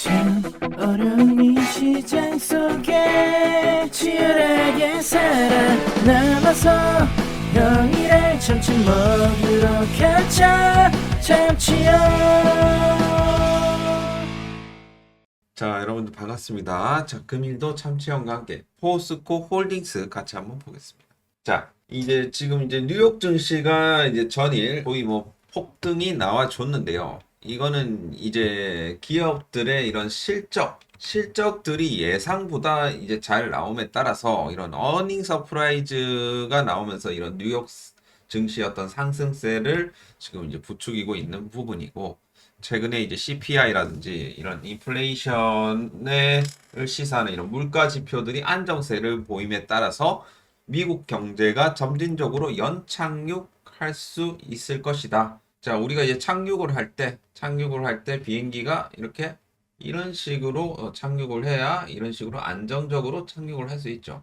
참 어려운 이 시장 속에 치열하게 살아남아서 평일에 점심 먹으러 가자 참치요. 자, 여러분들 반갑습니다. 자, 금일도 참치형과 함께 포스코 홀딩스 같이 한번 보겠습니다. 자, 이제 지금 이제 뉴욕 증시가 이제 전일 거의 뭐 폭등이 나와줬는데요. 이거는 이제 기업들의 이런 실적들이 예상보다 이제 잘 나옴에 따라서 이런 어닝 서프라이즈가 나오면서 이런 뉴욕 증시 어떤 상승세를 지금 이제 부추기고 있는 부분이고, 최근에 이제 CPI라든지 이런 인플레이션을 시사하는 이런 물가 지표들이 안정세를 보임에 따라서 미국 경제가 점진적으로 연착륙할 수 있을 것이다. 자, 우리가 이제 착륙을 할 때 비행기가 이렇게 이런 식으로 착륙을 해야 이런 식으로 안정적으로 착륙을 할 수 있죠.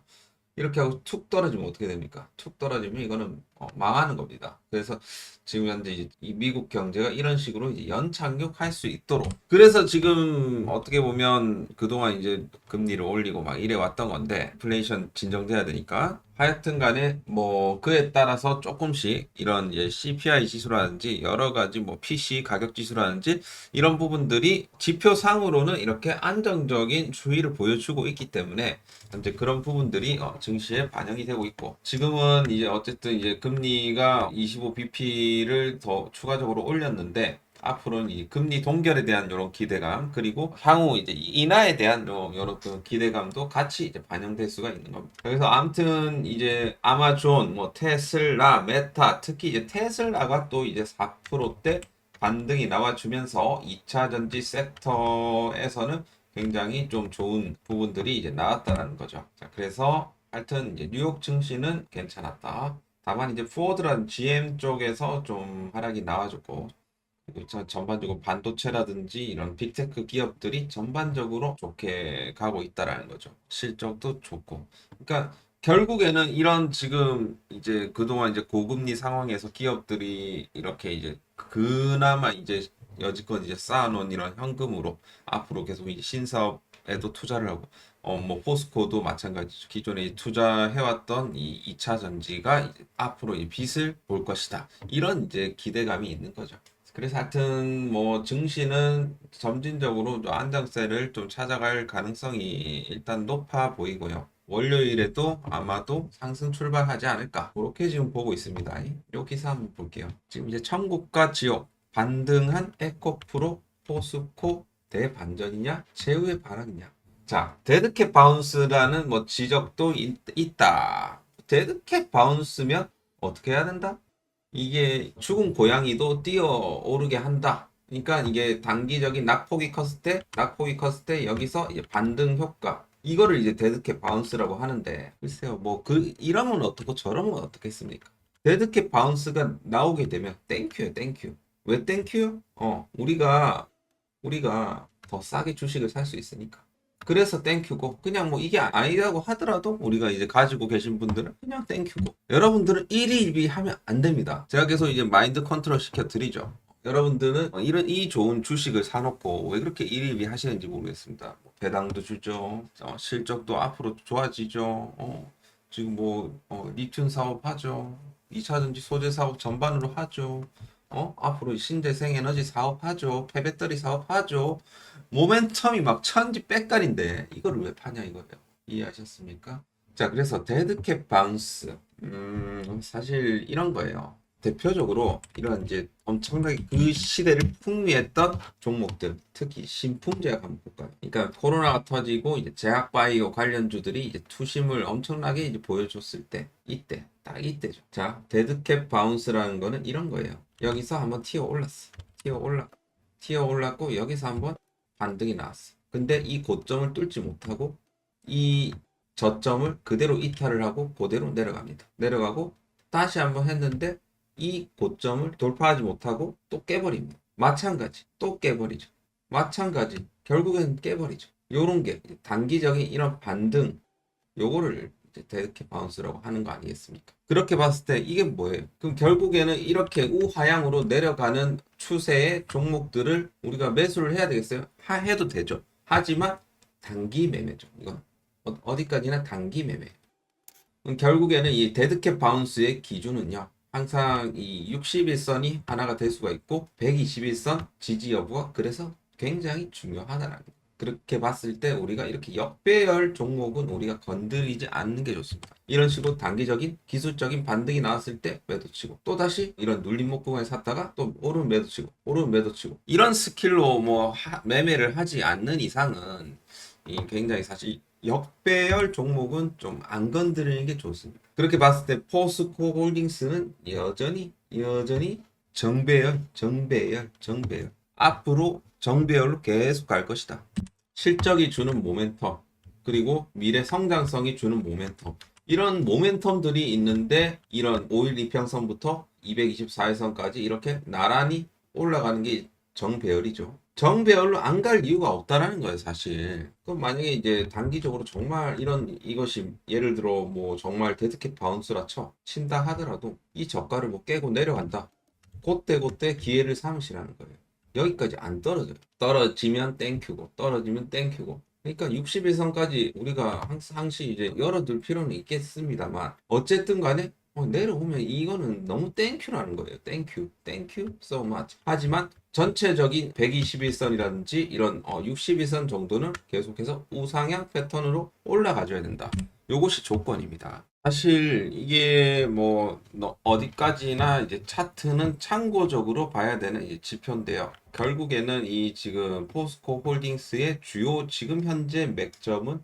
이렇게 하고 툭 떨어지면 어떻게 됩니까? 툭 떨어지면 이거는 망하는 겁니다. 그래서 지금 현재 이제 이 미국 경제가 이런 식으로 이제 연착륙할 수 있도록, 그래서 지금 어떻게 보면 그동안 이제 금리를 올리고 막 이래 왔던 건데, 인플레이션 진정돼야 되니까 하여튼 간에 뭐 그에 따라서 조금씩 이런 이제 CPI 지수라든지 여러 가지 뭐 PC 가격 지수라든지 이런 부분들이 지표상으로는 이렇게 안정적인 추이를 보여주고 있기 때문에 현재 그런 부분들이 증시에 반영이 되고 있고, 지금은 이제 어쨌든 이제 금리가 25bp를 더 추가적으로 올렸는데, 앞으로는 이 금리 동결에 대한 이런 기대감, 그리고 향후 이제 인하에 대한 이런 기대감도 같이 이제 반영될 수가 있는 겁니다. 그래서 아무튼 이제 아마존, 뭐 테슬라, 메타, 특히 이제 테슬라가 또 이제 4%대 반등이 나와주면서 2차 전지 섹터에서는 굉장히 좀 좋은 부분들이 이제 나왔다는 거죠. 자, 그래서 하여튼 이제 뉴욕 증시는 괜찮았다. 다만 이제 포드라는 GM 쪽에서 좀 하락이 나와줬고, 그리고 전반적으로 반도체라든지 이런 빅테크 기업들이 전반적으로 좋게 가고 있다라는 거죠. 실적도 좋고. 그러니까 결국에는 이런 지금 이제 그동안 이제 고금리 상황에서 기업들이 이렇게 이제 그나마 이제 여지껏 이제 쌓아놓은 이런 현금으로 앞으로 계속 이제 신사업에도 투자를 하고, 뭐 포스코도 마찬가지죠. 기존에 투자해왔던 이 2차 전지가 이제 앞으로 이 빚을 볼 것이다. 이런 이제 기대감이 있는 거죠. 그래서 하여튼 뭐 증시는 점진적으로 좀 안정세를 좀 찾아갈 가능성이 일단 높아 보이고요. 월요일에도 아마도 상승 출발하지 않을까, 그렇게 지금 보고 있습니다. 이 기사 한번 볼게요. 지금 이제 천국과 지옥, 반등한 에코프로, 포스코 대반전이냐 최후의 반항이냐. 자, 데드캣 바운스라는 뭐 지적도 있다. 데드캣 바운스면 어떻게 해야 된다? 이게 죽은 고양이도 뛰어오르게 한다. 그러니까 이게 단기적인 낙폭이 컸을 때 여기서 이제 반등 효과, 이거를 이제 데드캣 바운스라고 하는데, 글쎄요 뭐 이러면 어떻고 저러면 어떻겠습니까? 데드캣 바운스가 나오게 되면 땡큐요, 땡큐. 왜 땡큐요? 우리가 더 싸게 주식을 살 수 있으니까. 그래서 땡큐고, 그냥 뭐 이게 아니라고 하더라도 우리가 이제 가지고 계신 분들은 그냥 땡큐고, 여러분들은 일희일비 하면 안 됩니다. 제가 계속 이제 마인드 컨트롤 시켜 드리죠. 여러분들은 이런 이 좋은 주식을 사놓고 왜 그렇게 일희일비 하시는지 모르겠습니다. 뭐 배당도 주죠. 실적도 앞으로 좋아지죠. 지금 뭐 리튬 사업 하죠. 2차전지 소재 사업 전반으로 하죠. 앞으로 신재생 에너지 사업 하죠. 폐배터리 사업 하죠. 모멘텀이 막 천지 빽깔인데 이거를 왜 파냐 이거예요. 이해하셨습니까? 자, 그래서 데드캣 바운스, 사실 이런 거예요. 대표적으로 이런 이제 엄청나게 그 시대를 풍미했던 종목들, 특히 신풍제약 한번 볼까요? 그러니까 코로나가 터지고 이제 제약바이오 관련주들이 이제 투심을 엄청나게 이제 보여줬을 때, 이때 딱 이때죠. 자, 데드캣 바운스라는 거는 이런 거예요. 여기서 한번 튀어 올랐어. 튀어 올랐고 여기서 한번 반등이 나왔어. 근데 이 고점을 뚫지 못하고 이 저점을 그대로 이탈을 하고 그대로 내려갑니다. 내려가고 다시 한번 했는데 이 고점을 돌파하지 못하고 또 깨버립니다. 마찬가지 또 깨버리죠. 마찬가지 결국엔 깨버리죠. 요런 게 단기적인 이런 반등, 요거를 데드캣 바운스라고 하는 거 아니겠습니까? 그렇게 봤을 때 이게 뭐예요? 그럼 결국에는 이렇게 우하향으로 내려가는 추세의 종목들을 우리가 매수를 해야 되겠어요? 해도 되죠. 하지만 단기 매매죠. 이건 어디까지나 단기 매매. 결국에는 이 데드캣 바운스의 기준은요. 항상 이 61선이 하나가 될 수가 있고 121선 지지 여부가 그래서 굉장히 중요하다라는 거예요. 그렇게 봤을 때 우리가 이렇게 역배열 종목은 우리가 건드리지 않는 게 좋습니다. 이런 식으로 단기적인 기술적인 반등이 나왔을 때 매도치고 또다시 이런 눌림목 구간에 샀다가 또 오르면 매도치고 오르면 매도치고 이런 스킬로 뭐 매매를 하지 않는 이상은 이 굉장히 사실 역배열 종목은 좀 안 건드리는 게 좋습니다. 그렇게 봤을 때 포스코 홀딩스는 여전히 정배열 앞으로 정배열로 계속 갈 것이다. 실적이 주는 모멘텀 그리고 미래 성장성이 주는 모멘텀 이런 모멘텀들이 있는데 이런 5일 이평선부터 224일선까지 이렇게 나란히 올라가는 게 정배열이죠. 정배열로 안 갈 이유가 없다라는 거예요, 사실. 그럼 만약에 이제 단기적으로 정말 이것이 예를 들어 뭐 정말 데드캣 바운스라 친다 하더라도 이 저가를 뭐 깨고 내려간다. 그때 기회를 삼으시라는 거예요. 여기까지 안 떨어져요. 떨어지면 땡큐고 떨어지면 땡큐고. 그러니까 61선까지 우리가 항시 이제 열어둘 필요는 있겠습니다만 어쨌든 간에 내려오면 이거는 너무 땡큐라는 거예요. 땡큐 so much. 하지만 전체적인 121선이라든지 이런 61선 정도는 계속해서 우상향 패턴으로 올라가줘야 된다. 요것이 조건입니다. 사실 이게 뭐 어디까지나 이제 차트는 참고적으로 봐야 되는 이제 지표인데요. 결국에는 이 지금 포스코 홀딩스의 주요 지금 현재 맥점은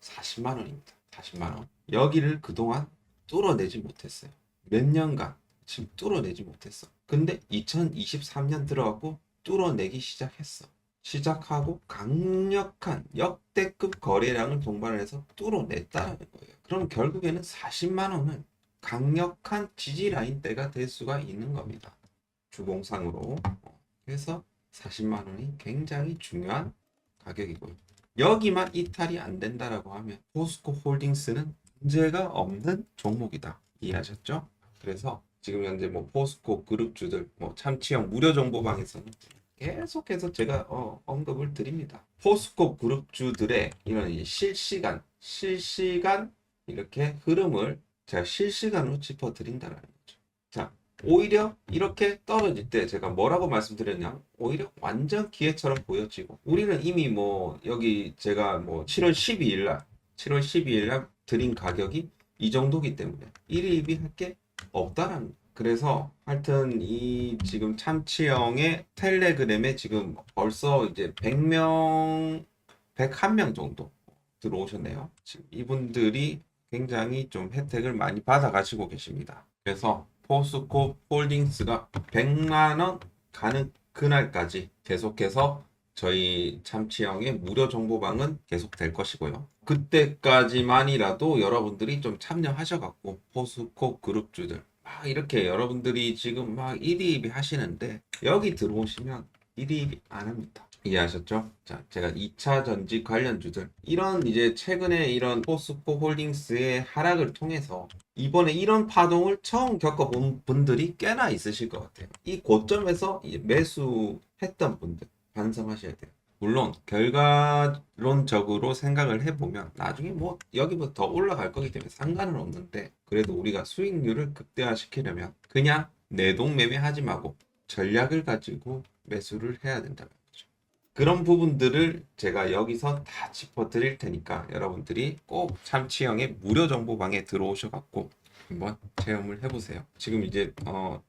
40만 원입니다. 40만 원. 여기를 그동안 뚫어내지 못했어요. 몇 년간 지금 뚫어내지 못했어. 근데 2023년 들어가고 뚫어내기 시작했어. 시작하고 강력한 역대급 거래량을 동반해서 뚫어냈다는 거예요. 그럼 결국에는 40만 원은 강력한 지지 라인대가 될 수가 있는 겁니다. 주봉상으로. 그래서 40만 원이 굉장히 중요한 가격이고요. 여기만 이탈이 안 된다라고 하면 포스코 홀딩스는 문제가 없는 종목이다. 이해하셨죠? 그래서 지금 현재 뭐 포스코 그룹주들 뭐 참치형 무료 정보방에서는 계속해서 제가 언급을 드립니다. 포스코 그룹주들의 이런 이제 실시간 이렇게 흐름을 제가 실시간으로 짚어드린다는 거죠. 자, 오히려 이렇게 떨어질 때 제가 뭐라고 말씀드렸냐? 오히려 완전 기회처럼 보여지고 우리는 이미 뭐 여기 제가 뭐 7월 12일 날 드린 가격이 이 정도기 때문에 일희일비할 게 없다라는 거예요. 그래서 하여튼 이 지금 참치형의 텔레그램에 지금 벌써 이제 101명 정도 들어오셨네요. 지금 이분들이 굉장히 좀 혜택을 많이 받아가시고 계십니다. 그래서 포스코 홀딩스가 100만원 가는 그날까지 계속해서 저희 참치형의 무료 정보방은 계속 될 것이고요. 그때까지만이라도 여러분들이 좀 참여하셔갖고 포스코 그룹주들 막 이렇게 여러분들이 지금 막 일희일비 하시는데 여기 들어오시면 일희일비 안 합니다. 이해하셨죠? 자, 제가 2차 전지 관련주들 이런 이제 최근에 이런 포스코 홀딩스의 하락을 통해서 이번에 이런 파동을 처음 겪어본 분들이 꽤나 있으실 것 같아요. 이 고점에서 매수했던 분들 반성하셔야 돼요. 물론 결과론적으로 생각을 해보면 나중에 뭐 여기부터 더 올라갈 거기 때문에 상관은 없는데 그래도 우리가 수익률을 극대화시키려면 그냥 내동 매매하지 말고 전략을 가지고 매수를 해야 된다는 거죠. 그런 부분들을 제가 여기서 다 짚어드릴 테니까 여러분들이 꼭 참치형의 무료 정보방에 들어오셔갖고 한번 체험을 해보세요. 지금 이제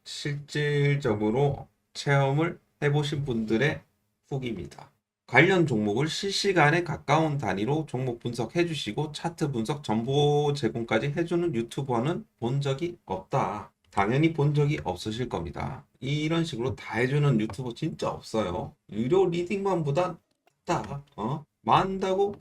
실질적으로 체험을 해보신 분들의 후기입니다. 관련 종목을 실시간에 가까운 단위로 종목 분석해 주시고 차트 분석 정보 제공까지 해주는 유튜버는 본 적이 없다. 당연히 본 적이 없으실 겁니다. 이런 식으로 다 해주는 유튜버 진짜 없어요. 유료 리딩만 보다 낫다. 만다고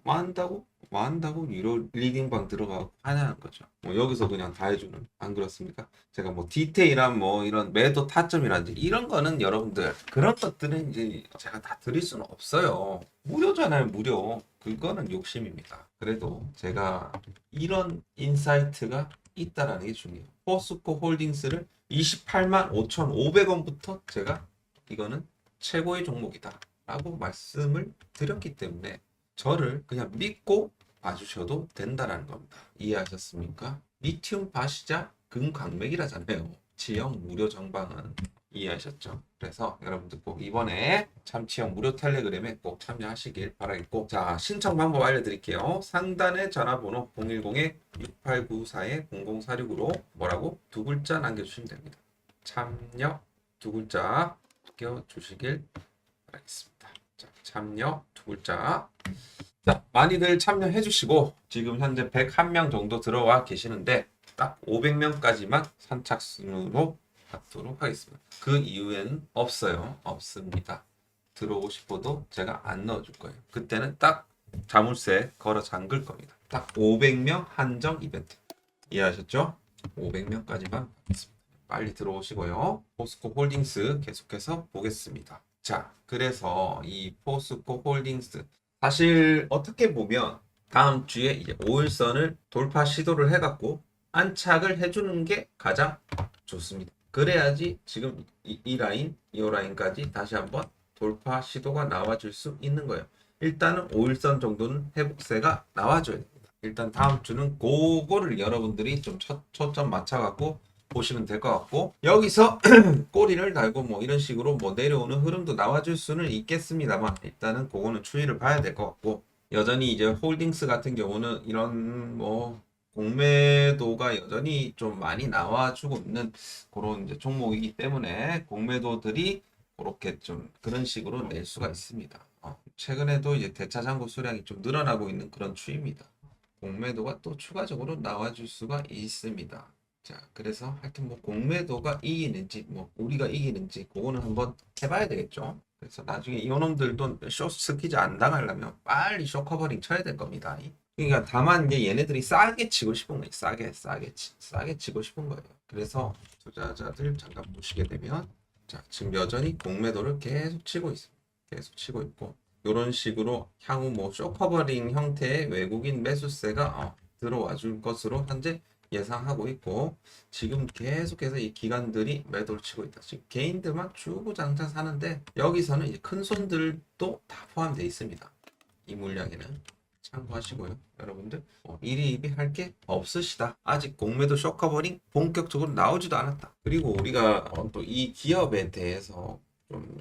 유료 리딩방 들어가고 하냐는 거죠. 뭐 여기서 그냥 다 해주는, 안 그렇습니까? 제가 뭐 디테일한 뭐 이런 매도 타점이라든지 이런 거는 여러분들 그런 것들은 이제 제가 다 드릴 수는 없어요. 무료잖아요, 무료. 그거는 욕심입니다. 그래도 제가 이런 인사이트가 있다라는 게 중요해요. 포스코 홀딩스를 28만 5,500원부터 제가 이거는 최고의 종목이다 라고 말씀을 드렸기 때문에 저를 그냥 믿고 봐주셔도 된다라는 겁니다. 이해하셨습니까? 리튬 바시자 금광맥이라잖아요. 지역 무료 정방은. 이해하셨죠? 그래서 여러분들 꼭 이번에 참치형 무료 텔레그램에 꼭 참여하시길 바라겠고, 자, 신청 방법 알려드릴게요. 상단에 전화번호 010-6894-0046으로 뭐라고? 두 글자 남겨주시면 됩니다. 참여 두 글자 남겨주시길 바라겠습니다. 자, 참여 두 글자. 자, 많이들 참여해 주시고, 지금 현재 101명 정도 들어와 계시는데 딱 500명까지만 선착순으로 받도록 하겠습니다. 그 이후에는 없어요. 없습니다. 들어오고 싶어도 제가 안 넣어줄 거예요. 그때는 딱 자물쇠 걸어 잠글 겁니다. 딱 500명 한정 이벤트. 이해하셨죠? 500명까지만 받겠습니다. 빨리 들어오시고요. 포스코 홀딩스 계속해서 보겠습니다. 자, 그래서 이 포스코 홀딩스 사실 어떻게 보면 다음 주에 이제 5일선을 돌파 시도를 해갖고 안착을 해주는 게 가장 좋습니다. 그래야지 지금 이 라인, 이 라인까지 다시 한번 돌파 시도가 나와줄 수 있는 거예요. 일단은 5일선 정도는 회복세가 나와줘야 됩니다. 일단 다음 주는 그거를 여러분들이 좀 초점 맞춰갖고 보시면 될 것 같고, 여기서 꼬리를 달고 뭐 이런 식으로 뭐 내려오는 흐름도 나와줄 수는 있겠습니다만 일단은 그거는 추이를 봐야 될 것 같고, 여전히 이제 홀딩스 같은 경우는 이런 뭐 공매도가 여전히 좀 많이 나와주고 있는 그런 이제 종목이기 때문에 공매도들이 그렇게 좀 그런 식으로 낼 수가 있습니다. 최근에도 이제 대차장고 수량이 좀 늘어나고 있는 그런 추이입니다. 공매도가 또 추가적으로 나와줄 수가 있습니다. 자, 그래서 하여튼 뭐 공매도가 이기는지 뭐 우리가 이기는지 그거는 한번 해봐야 되겠죠. 그래서 나중에 이놈들도 쇼트 스퀴즈 안 당하려면 빨리 쇼 커버링 쳐야 될 겁니다. 그러니까 다만 이제 얘네들이 싸게 치고 싶은 거예요. 싸게 치고 싶은 거예요. 그래서 투자자들 잠깐 보시게 되면, 자, 지금 여전히 공매도를 계속 치고 있습니다. 계속 치고 있고, 이런 식으로 향후 뭐 쇼커버링 형태의 외국인 매수세가 들어와 줄 것으로 현재 예상하고 있고, 지금 계속해서 이 기관들이 매도를 치고 있다. 지금 개인들만 주구장창 사는데 여기서는 이제 큰 손들도 다 포함되어 있습니다. 이 물량에는 참고하시고요. 여러분들 일희일비 할 게 없으시다. 아직 공매도 쇼커버링 본격적으로 나오지도 않았다. 그리고 우리가 또 이 기업에 대해서 좀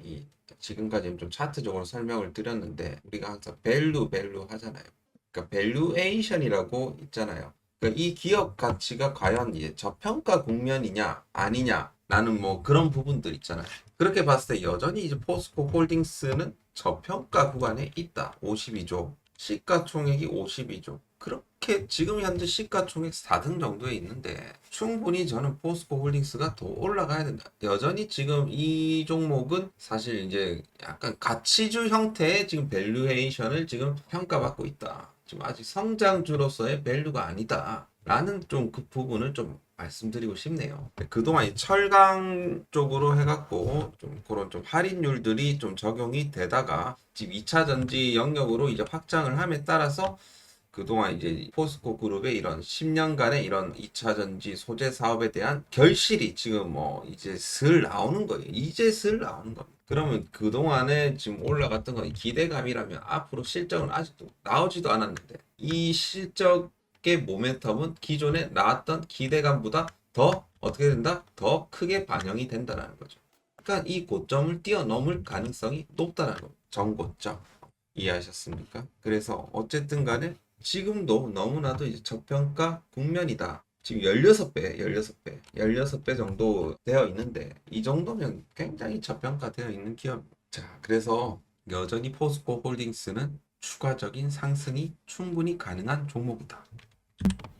지금까지 좀 차트적으로 설명을 드렸는데, 우리가 항상 밸류 하잖아요. 그러니까 밸류에이션이라고 있잖아요. 그러니까 이 기업 가치가 과연 이제 저평가 국면이냐 아니냐 라는 뭐 그런 부분들 있잖아요. 그렇게 봤을 때 여전히 이제 포스코 홀딩스는 저평가 구간에 있다. 52조. 시가총액이 52조. 그렇게 지금 현재 시가총액 4등 정도에 있는데 충분히 저는 포스코 홀딩스가 더 올라가야 된다. 여전히 지금 이 종목은 사실 이제 약간 가치주 형태의 지금 밸류에이션을 지금 평가받고 있다. 지금 아직 성장주로서의 밸류가 아니다. 라는 좀 그 부분을 좀 말씀드리고 싶네요. 그동안 이 철강 쪽으로 해갖고 좀 그런 좀 할인율들이 좀 적용이 되다가 지금 2차 전지 영역으로 이제 확장을 함에 따라서 그동안 이제 포스코 그룹의 이런 10년간의 이런 2차 전지 소재 사업에 대한 결실이 지금 뭐 이제 슬 나오는 거예요. 이제 슬 나오는 겁니다. 그러면 그동안에 지금 올라갔던 건 기대감이라면 앞으로 실적은 아직도 나오지도 않았는데, 이 실적의 모멘텀은 기존에 나왔던 기대감보다 더 어떻게 된다? 더 크게 반영이 된다는 거죠. 그러니까 이 고점을 뛰어넘을 가능성이 높다는 겁니다. 정고점. 이해하셨습니까? 그래서 어쨌든 간에 지금도 너무나도 이제 저평가 국면이다. 지금 16배 정도 되어 있는데, 이 정도면 굉장히 저평가 되어 있는 기업입니다. 자, 그래서 여전히 포스코 홀딩스는 추가적인 상승이 충분히 가능한 종목이다.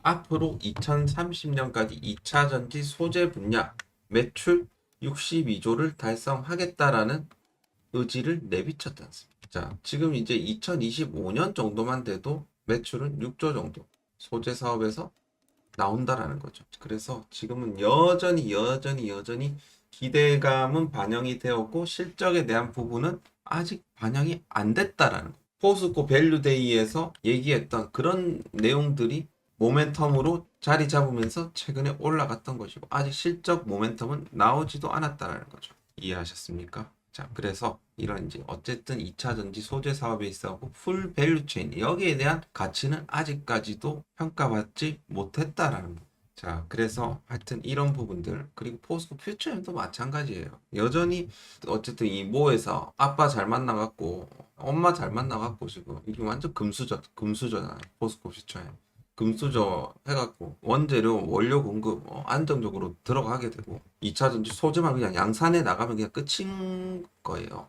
앞으로 2030년까지 2차 전지 소재 분야 매출 62조를 달성하겠다라는 의지를 내비쳤지 않습니까? 자, 지금 이제 2025년 정도만 돼도 매출은 6조 정도 소재 사업에서 나온다라는 거죠. 그래서 지금은 여전히 기대감은 반영이 되었고 실적에 대한 부분은 아직 반영이 안 됐다라는 거. 포스코 밸류데이에서 얘기했던 그런 내용들이 모멘텀으로 자리 잡으면서 최근에 올라갔던 것이고, 아직 실적 모멘텀은 나오지도 않았다라는 거죠. 이해하셨습니까? 자, 그래서 이런 이제 어쨌든 2차 전지 소재 사업에 있어서 풀 밸류 체인 여기에 대한 가치는 아직까지도 평가받지 못했다라는 거. 자, 그래서 하여튼 이런 부분들 그리고 포스코 퓨처엠도 마찬가지예요. 여전히 어쨌든 이 모에서 아빠 잘 만나갖고 엄마 잘 만나갖고 지금 이게 완전 금수저잖아요. 포스코 퓨처엠. 금수저 해갖고 원재료 원료 공급 안정적으로 들어가게 되고 2차 전지 소재만 그냥 양산해 나가면 그냥 끝인 거예요.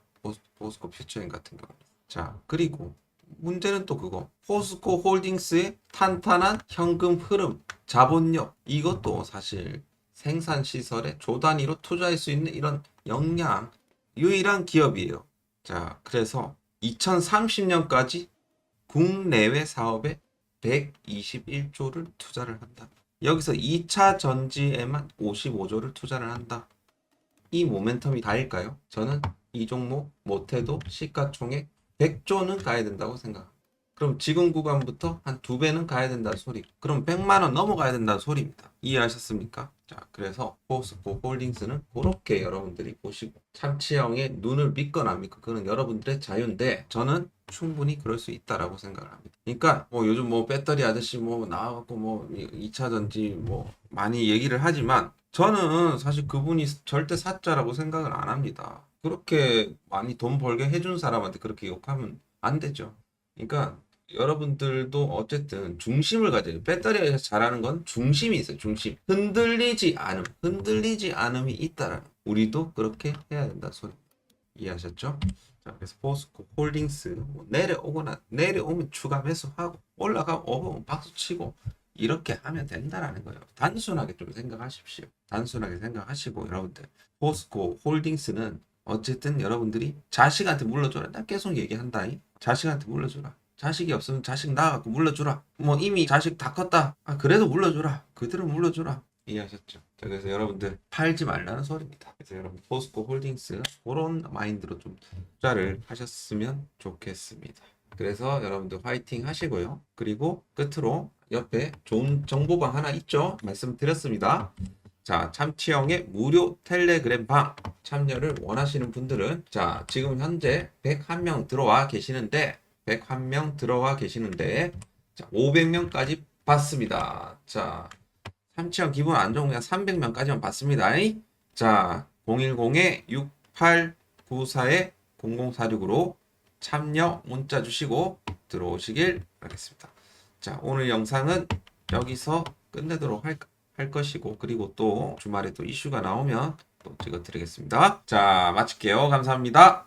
포스코 퓨처엠 같은 경우. 자, 그리고 문제는 또 그거. 포스코 홀딩스의 탄탄한 현금 흐름, 자본력 이것도 사실 생산 시설에 조 단위로 투자할 수 있는 이런 역량 유일한 기업이에요. 자, 그래서 2030년까지 국내외 사업에 121조를 투자를 한다. 여기서 2차 전지에만 55조를 투자를 한다. 이 모멘텀이 다일까요? 저는 이 종목 못해도 시가총액 100조는 가야 된다고 생각합니다. 그럼 지금 구간부터 한 2배는 가야 된다는 소리. 그럼 100만원 넘어가야 된다는 소리입니다. 이해하셨습니까? 자, 그래서 포스코 홀딩스는 그렇게 여러분들이 보시고 참치형의 눈을 믿거나 안 믿고 그건 여러분들의 자유인데 저는 충분히 그럴 수 있다라고 생각을 합니다. 그러니까 뭐 요즘 뭐 배터리 아저씨 뭐 나와갖고 뭐 2차 전지 뭐 많이 얘기를 하지만 저는 사실 그분이 절대 사자라고 생각을 안 합니다. 그렇게 많이 돈 벌게 해준 사람한테 그렇게 욕하면 안 되죠. 그러니까 여러분들도 어쨌든 중심을 가져요. 배터리에서 잘하는 건 중심이 있어요. 중심. 흔들리지 않음이 있다라는. 우리도 그렇게 해야 된다 소리. 이해하셨죠? 자, 그래서 포스코 홀딩스 뭐 내려오면 추가 매수하고 올라가면 박수 치고 이렇게 하면 된다라는 거예요. 단순하게 좀 생각하십시오. 단순하게 생각하시고 여러분들 포스코 홀딩스는 어쨌든 여러분들이 자식한테 물려줘라. 나 계속 얘기한다잉. 자식한테 물려줘라. 자식이 없으면 자식 낳아갖고 물려주라. 뭐 이미 자식 다 컸다. 아, 그래도 물려주라. 그대로 물려주라. 이해하셨죠? 자, 그래서 여러분들 팔지 말라는 소리입니다. 그래서 여러분 포스코 홀딩스 그런 마인드로 좀 투자를 하셨으면 좋겠습니다. 그래서 여러분들 화이팅 하시고요. 그리고 끝으로 옆에 좋은 정보방 하나 있죠? 말씀드렸습니다. 자, 참치형의 무료 텔레그램 방 참여를 원하시는 분들은 자, 지금 현재 101명 들어와 계시는데 자, 500명까지 받습니다. 자, 참치형 기분 안 좋으면 그냥 300명까지만 받습니다. 자, 010-6894-0046으로 참여 문자 주시고 들어오시길 바라겠습니다. 자, 오늘 영상은 여기서 끝내도록 할 것이고 그리고 또 주말에 또 이슈가 나오면 또 찍어 드리겠습니다. 자, 마칠게요. 감사합니다.